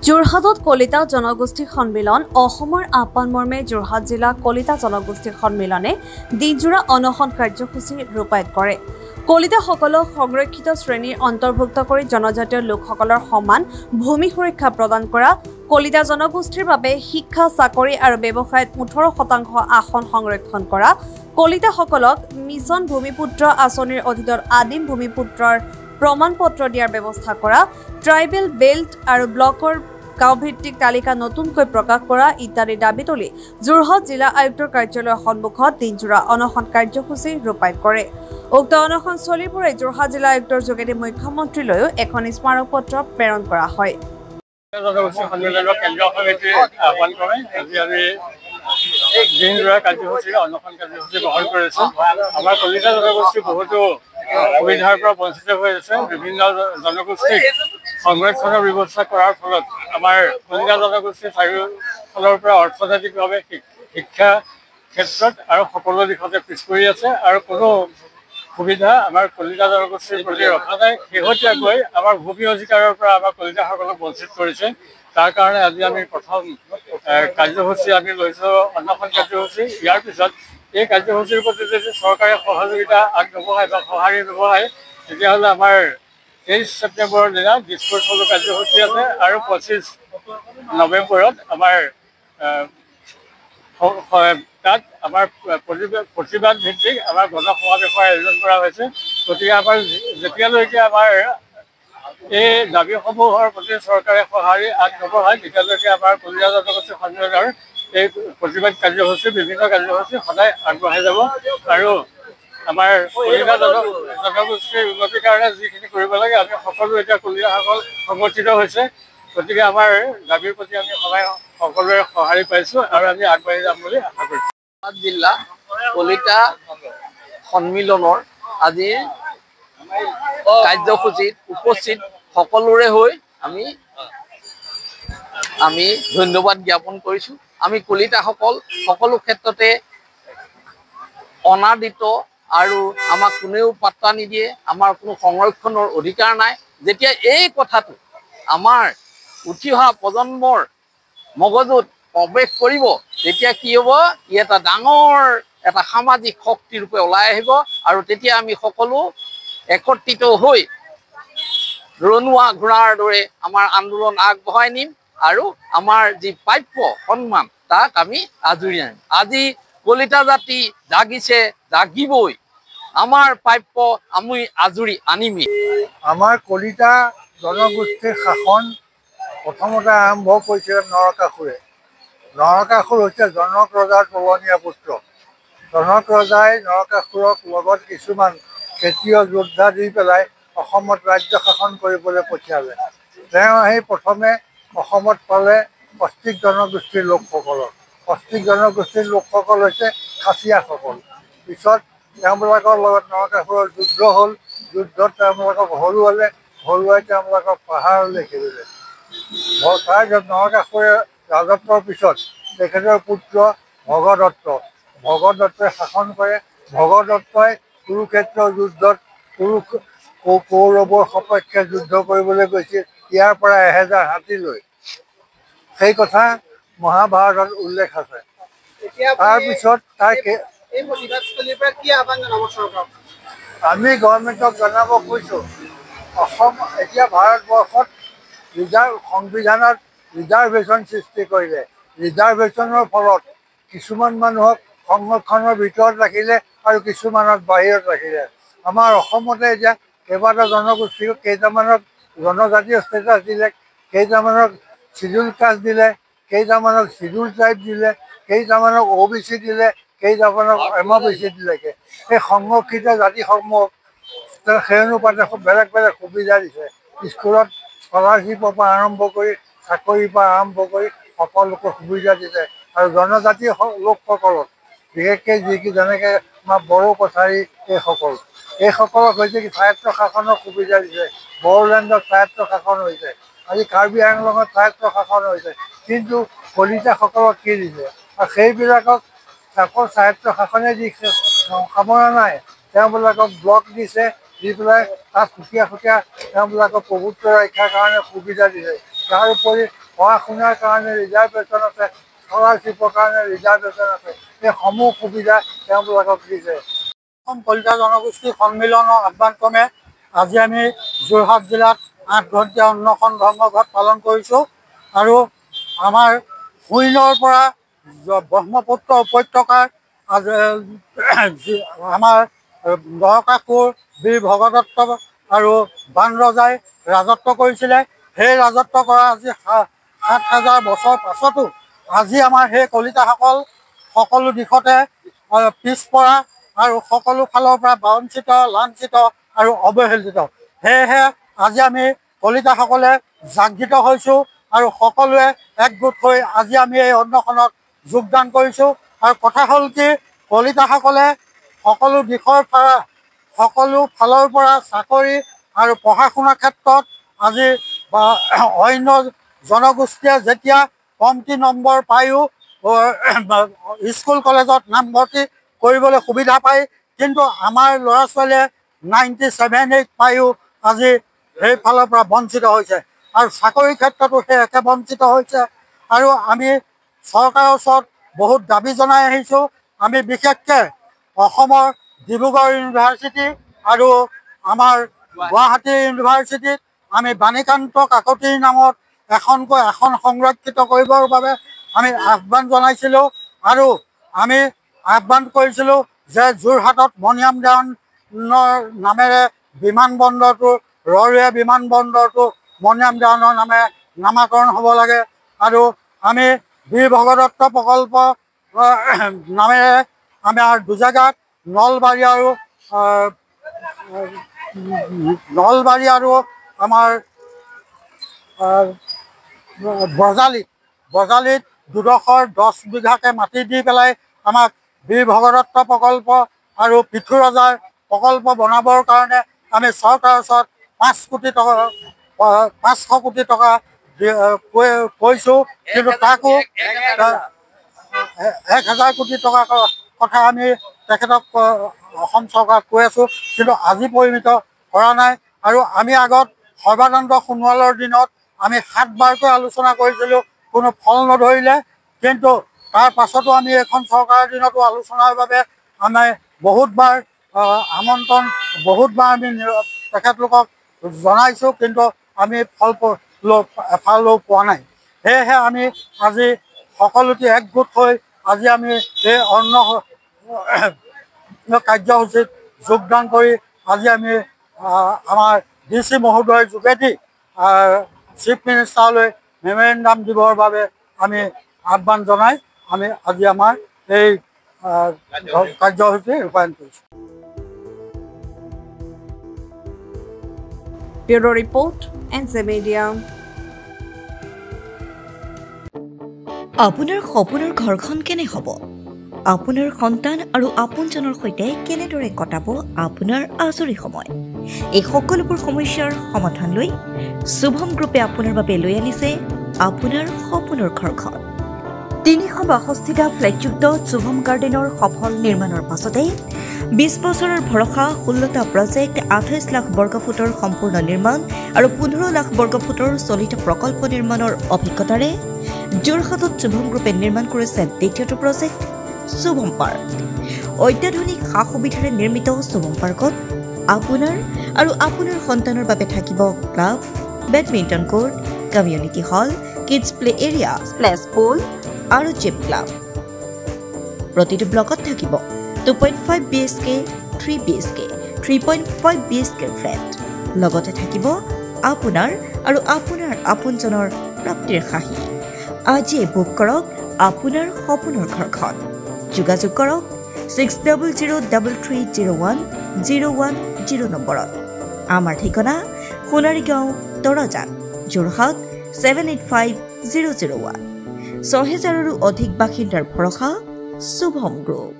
যোৰহাটত কলিতা জনগোষ্ঠী সন্মিলন অসমৰ আহ্বান মৰ্মে যোৰহাট জিলা কলিতা জনগোষ্ঠী সন্মিলনে দিনজোৰা অনশন কাৰ্যসূচী ৰূপায়ণ কৰে। কলিতাসকলক সংৰক্ষিত শ্ৰেণীৰ অন্তৰ্ভুক্ত কৰি জনজাতীয় লোকসকলৰ সমান ভূমি সুৰক্ষা প্ৰদান কৰা, কলিতা জনগোষ্ঠীৰ বাবে শিক্ষা, চাকৰি আৰু ব্যৱসায়ত 18% আসন সংৰক্ষণ কৰা, কলিতাসকলক মিছন ভূমিপুত্ৰ আঁচনিৰ অধীনত আদিম ভূমিপুত্ৰৰ প্ৰমাণপত্ৰ দিয়াৰ ব্যৱস্থা কৰা, ট্ৰাইবেল বেল্ট আৰু ব্লকৰ গাঁওভিত্তিক তালিকা নতুনকৈ প্ৰকাশ কৰা ইত্যাদি দাবী তুলি যোৰহাট জিলা আয়ুক্তৰ কাৰ্যালয়ৰ সন্মুখত দিনজোৰা অনশন কাৰ্যসূচী ৰূপায়ণ কৰে। উক্ত অনশনস্থলীৰ পৰা যোৰহাট জিলা আয়ুক্তৰ যোগেদি মুখ্যমন্ত্ৰীলৈও এখন স্মাৰক পত্ৰ প্ৰেৰণ কৰা হয়। জনগোষ্ঠী সন্মিলনৰ কেন্দ্ৰীয় সমিতিয়ে আহ্বান কৰে। আজি আমি দিনজোৰা কাৰ্যসূচী অনশন কাৰ্যসূচী গ্ৰহণ কৰিছোঁ। আমাৰ কলিতা জনগোষ্ঠী বহুতো সুবিধাৰ পৰা বঞ্চিত হৈ আছে। বিভিন্ন জনগোষ্ঠীক সংৰক্ষণৰ ব্যৱস্থা কৰাৰ ফলত আমাৰ কলিতা জনগোষ্ঠী চাৰিওফালৰ পৰা অৰ্থনৈতিকভাৱে শিক্ষা ক্ষেত্ৰত আৰু সকলো দিশতে পিছ পৰি আছে আৰু কোনো সুবিধা আমাৰ কলিতা জনগোষ্ঠীৰ প্ৰতি ৰখা নাই। শেহতীয়াকৈ আমাৰ ভূমি অধিকাৰৰ পৰা আমাৰ কলিতাসকলক বঞ্চিত কৰিছে। তাৰ কাৰণে আজি আমি প্ৰথম কাৰ্যসূচী আমি লৈছোঁ অনশন কাৰ্যসূচী। ইয়াৰ পিছত এই কাৰ্যসূচীৰ প্ৰতি যদি চৰকাৰে সহযোগিতা আগনবঢ়ায় বা সঁহাৰি ব্যৱহায় তেতিয়াহ'লে আমাৰ 23 ছেপ্টেম্বৰৰ দিনা দিছপুৰ চলো কাৰ্যসূচী আছে আৰু 25 নৱেম্বৰত আমাৰ তাত আমাৰ প্ৰতিবাদ ভিত্তিক আমাৰ গণসমাৱেশৰ আয়োজন কৰা হৈছে। গতিকে আমাৰ যেতিয়ালৈকে আমাৰ এই দাবীসমূহৰ প্ৰতি চৰকাৰে সঁহাৰি আগনবঢ়ায় তেতিয়ালৈকে আমাৰ কলিতা জনগোষ্ঠী সন্মিলনৰ এই প্ৰতিবাদ কাৰ্যসূচী বিভিন্ন কাৰ্যসূচী সদায় আগবঢ়াই যাব আৰু আমাৰ কলিতা জনগোষ্ঠীৰ উন্নতিৰ কাৰণে যিখিনি কৰিব লাগে আমি সকলো এতিয়া কলিতাসকল সংগঠিত হৈছে। গতিকে আমাৰ দাবীৰ প্ৰতি আমি সদায় সকলোৰে সঁহাৰি পাইছোঁ আৰু আমি আগবাঢ়ি যাম বুলি আশা কৰিছোঁ। যোৰহাট জিলা কলিতা সন্মিলনৰ আজিৰ কাৰ্যসূচীত উপস্থিত সকলোৰে হৈ আমি ধন্যবাদ জ্ঞাপন কৰিছোঁ। আমি কলিতাসকল সকলো ক্ষেত্ৰতে অনাদিত আৰু আমাক কোনেও পাত্তা নিদিয়ে, আমাৰ কোনো সংৰক্ষণৰ অধিকাৰ নাই। যেতিয়া এই কথাটো আমাৰ উঠি অহা প্ৰজন্মৰ মগজুত প্ৰৱেশ কৰিব তেতিয়া কি হ'ব, ই এটা ডাঙৰ এটা সামাজিক শক্তি ৰূপে ওলাই আহিব আৰু তেতিয়া আমি সকলো একত্ৰিত হৈ ৰণুৱা ঘোঁৰাৰ দৰে আমাৰ আন্দোলন আগবঢ়াই নিম আৰু আমাৰ যি প্ৰাপ্য সন্মান তাক আমি আজুৰি আনিম। আজি কলিতা জাতি জাগিছে, জাগিবই, আমাৰ প্ৰাপ্য আমি আজুৰি আনিমেই। আমাৰ কলিতা জনগোষ্ঠীৰ শাসন প্ৰথমতে আৰম্ভ কৰিছিলে নৰকাসুৰে। নৰকাসুৰ হৈছে জনক ৰজাৰ তুলনীয়া পুত্ৰ। জনক ৰজাই নৰকাসুৰক লগত কিছুমান ক্ষেত্ৰীয় যোদ্ধা দি পেলাই অসমত ৰাজ্য শাসন কৰিবলৈ পঠিয়ালে। তেওঁ আহি প্ৰথমে অসমত পালে অষ্ট্ৰিক জনগোষ্ঠীৰ লোকসকলক। অষ্ট্ৰিক জনগোষ্ঠীৰ লোকসকল হৈছে খাচীয়াসকল। পিছত তেওঁলোকৰ লগত নৰকাসুৰৰ যুদ্ধ হ'ল। যুদ্ধত তেওঁলোকক হৰুৱালে, হৰুৱাই তেওঁলোকক পাহাৰলৈ খেলিলে। তাৰপিছত নৰকাসুৰে ৰাজত্বৰ পিছত তেখেতৰ পুত্ৰ ভগদত্তই শাসন কৰে। ভগদত্তই কুৰুক্ষেত্ৰৰ যুদ্ধত কৌৰৱৰ সপক্ষে যুদ্ধ কৰিবলৈ গৈছিল, ইয়াৰ পৰা 1000 হাতী লৈ। সেই কথা মহাভাৰতত উল্লেখ আছে। তাৰপিছত আমি গভৰ্ণমেণ্টক জনাব খুজিছোঁ, অসম এতিয়া ভাৰতবৰ্ষত সংবিধানত ৰিজাৰ্ভেশ্যন সৃষ্টি কৰিলে। ৰিজাৰ্ভেশ্যনৰ ফলত কিছুমান মানুহক সংৰক্ষণৰ ভিতৰত ৰাখিলে আৰু কিছুমানক বাহিৰত ৰাখিলে। আমাৰ অসমতে এতিয়া কেইবাটাও জনগোষ্ঠীক কেইটামানক জনজাতীয় ষ্টেটাছ দিলে, কেইটামানক চিডুল কাষ্ট দিলে, কেইটামানক চিডুল ট্ৰাইব দিলে, কেইটামানক OBC দিলে, কেইটামানক MOBC দিলেগৈ। সেই সংৰক্ষিত জাতিসমূহক সেই অনুপাতে বেলেগ বেলেগ সুবিধা দিছে। স্কুলত স্কলাৰশ্বিপৰ পৰা আৰম্ভ কৰি চাকৰিৰ পৰা আৰম্ভ কৰি সকলোকে সুবিধা দিছে আৰু জনজাতীয় লোকসকলক বিশেষকৈ যেনেকৈ আমাৰ বড়ো কছাৰী এইসকলক হৈছে কি স্বায়ত্ত শাসনৰ সুবিধা দিছে। বড়োলেণ্ডত স্বায়ত্ত শাসন হৈছে, আজি কাৰ্বি আংলঙত স্বায়ত্ত শাসন হৈছে, কিন্তু কলিতাসকলক কি দিছে? আৰু সেইবিলাকক অকল স্বায়ত্ত শাসনে দি কামনা নাই, তেওঁবিলাকক ব্লক দিছে, দি পেলাই তাত সুকীয়া সুকীয়া তেওঁবিলাকৰ প্ৰভুত্ব ৰক্ষাৰ কাৰণে সুবিধা দিছে। তাৰ উপৰি পঢ়া শুনাৰ কাৰণে ৰিজাৰ্ভেশ্যন আছে, স্কলাৰশ্বিপৰ কাৰণে ৰিজাৰ্ভেশ্যন আছে, এই সমূহ সুবিধা তেওঁলোকক দিছে। অসম কলিতা জনগোষ্ঠী সন্মিলনৰ আহ্বানক্ৰমে আজি আমি যোৰহাট জিলাত 8 ঘণ্টীয়া অন্নশন ধৰ্মঘট পালন কৰিছোঁ আৰু আমাৰ শূন্যৰ পৰা ব্ৰহ্মপুত্ৰ উপত্যকাৰ আমাৰ নৰকাসুৰ বীৰ ভগদত্ত আৰু বান ৰজাই ৰাজত্ব কৰিছিলে। সেই ৰাজত্ব কৰা আজি 7,000 বছৰ পাছতো আজি আমাৰ সেই কলিতাসকল সকলো দিশতে পিছপৰা আৰু সকলো ফালৰ পৰা বঞ্চিত, লাঞ্ছিত আৰু অৱহেলিত। সেয়েহে আজি আমি কলিতাসকলে জাগৃত হৈছোঁ আৰু সকলোৱে একগোট হৈ আজি আমি এই অন্নশনত যোগদান কৰিছোঁ। আৰু কথা হ'ল কি, কলিতাসকলে সকলো দিশৰ পৰা সকলো ফালৰ পৰা চাকৰি আৰু পঢ়া শুনাৰ ক্ষেত্ৰত আজি অন্য জনগোষ্ঠীয়ে যেতিয়া কমটি নম্বৰ পায়ো স্কুল কলেজত নামভৰ্তি কৰিবলৈ সুবিধা পায়, কিন্তু আমাৰ ল'ৰা ছোৱালীয়ে 97-8 পায়ো আজি সেইফালৰ পৰা বঞ্চিত হৈছে আৰু চাকৰিৰ ক্ষেত্ৰতো সেই একে বঞ্চিত হৈছে। আৰু আমি চৰকাৰৰ ওচৰত বহুত দাবী জনাই আহিছোঁ। আমি বিশেষকৈ অসমৰ ডিব্ৰুগড় ইউনিভাৰ্চিটি আৰু আমাৰ গুৱাহাটী ইউনিভাৰ্চিটিত আমি বাণীকান্ত কাকতিৰ নামত এখনকৈ আসন সংৰক্ষিত কৰিবৰ বাবে আমি আহ্বান জনাইছিলোঁ আৰু আমি আহ্বান কৰিছিলোঁ যে যোৰহাটত মণিৰাম দেৱানৰ নামেৰে বিমানবন্দৰটো, ৰৰৈয়া বিমানবন্দৰটো মণিৰাম দেৱানৰ নামেৰে নামাকৰণ হ'ব লাগে আৰু আমি বীৰ ভগদত্ত প্ৰকল্প নামেৰে আমাৰ দুজেগাত নলবাৰী আৰু আমাৰ বজালিত 210 বিঘাকৈ মাটি দি পেলাই আমাক বীৰ ভগদত্ত প্ৰকল্প আৰু পিঠু ৰজাৰ প্ৰকল্প বনাবৰ কাৰণে আমি চৰকাৰৰ ওচৰত 500 কোটি টকা কৈছোঁ, কিন্তু তাকো 1000 কোটি টকাৰ কথা আমি তেখেতক অসম চৰকাৰক কৈ আছোঁ, কিন্তু আজি পৰিমিত কৰা নাই। আৰু আমি আগত সৰ্বানন্দ সোণোৱালৰ দিনত আমি 7 বাৰকৈ আলোচনা কৰিছিলোঁ, কোনো ফল নধৰিলে, কিন্তু তাৰ পাছতো আমি এখন চৰকাৰৰ দিনতো আলোচনাৰ বাবে আমি বহুতবাৰ আমি তেখেতলোকক জনাইছোঁ, কিন্তু আমি এফালও পোৱা নাই। সেয়েহে আমি আজি সকলোটি একগোট হৈ আজি আমি এই অন্ন কাৰ্যসূচীত যোগদান কৰি আজি আমি আমাৰ DC মহোদয়ৰ যোগেদি চিফ মিনিষ্টাৰলৈ মেমৰেণ্ডাম দিবৰ বাবে আমি আহ্বান জনাই আমি আজি আমাৰ এই কাৰ্যসূচী ৰূপায়ণ কৰিছোঁ। Bureau report, NZ Media। আপোনাৰ সপোনৰ ঘৰখন কেনে হ'ব? আপোনাৰ সন্তান আৰু আপোনজনৰ সৈতে কেনেদৰে কটাব আপোনাৰ আজৰি সময়? এই সকলোবোৰ সমস্যাৰ সমাধান লৈ শুভম গ্ৰুপে আপোনাৰ বাবে লৈ আনিছে আপোনাৰ সপোনৰ ঘৰখন। 362টা ফ্লেটযুক্ত শুভম গাৰ্ডেনৰ সফল নিৰ্মাণৰ পাছতে 20 বছৰৰ ভৰসা, 16টা প্ৰজেক্ট, 28 লাখ বৰ্গফুটৰ সম্পূৰ্ণ নিৰ্মাণ আৰু 15 লাখ বৰ্গফুটৰ চলিত প্ৰকল্প নিৰ্মাণৰ অভিজ্ঞতাৰে যোৰহাটত শুভম গ্ৰুপে নিৰ্মাণ কৰিছে দ্বিতীয়টো প্ৰজেক্ট শুভম পাৰ্ক। অত্যাধুনিক সা সুবিধাৰে নিৰ্মিত শুভম পাৰ্কত আপোনাৰ আৰু আপোনাৰ সন্তানৰ বাবে থাকিব club, badminton court, community hall, kids play area, splash pool আৰু জিম ক্লাব। প্ৰতিটো ব্লকত থাকিব 2.5 BHK, 3 BHK, 3.5 BHK ফ্লেট। লগতে থাকিব আপোনাৰ আৰু আপোনাৰ আপোনজনৰ প্ৰাপ্তিৰ সাহী। আজিয়ে বুক কৰক আপোনাৰ সপোনৰ ঘৰখন। যোগাযোগ কৰক 6003301010 নম্বৰত। আমাৰ ঠিকনা সোণাৰীগাঁও, তৰাজান, যোৰহাট 785001। 6000ৰো অধিক বাসিন্দাৰ ভৰসা শুভম গ্ৰুপ।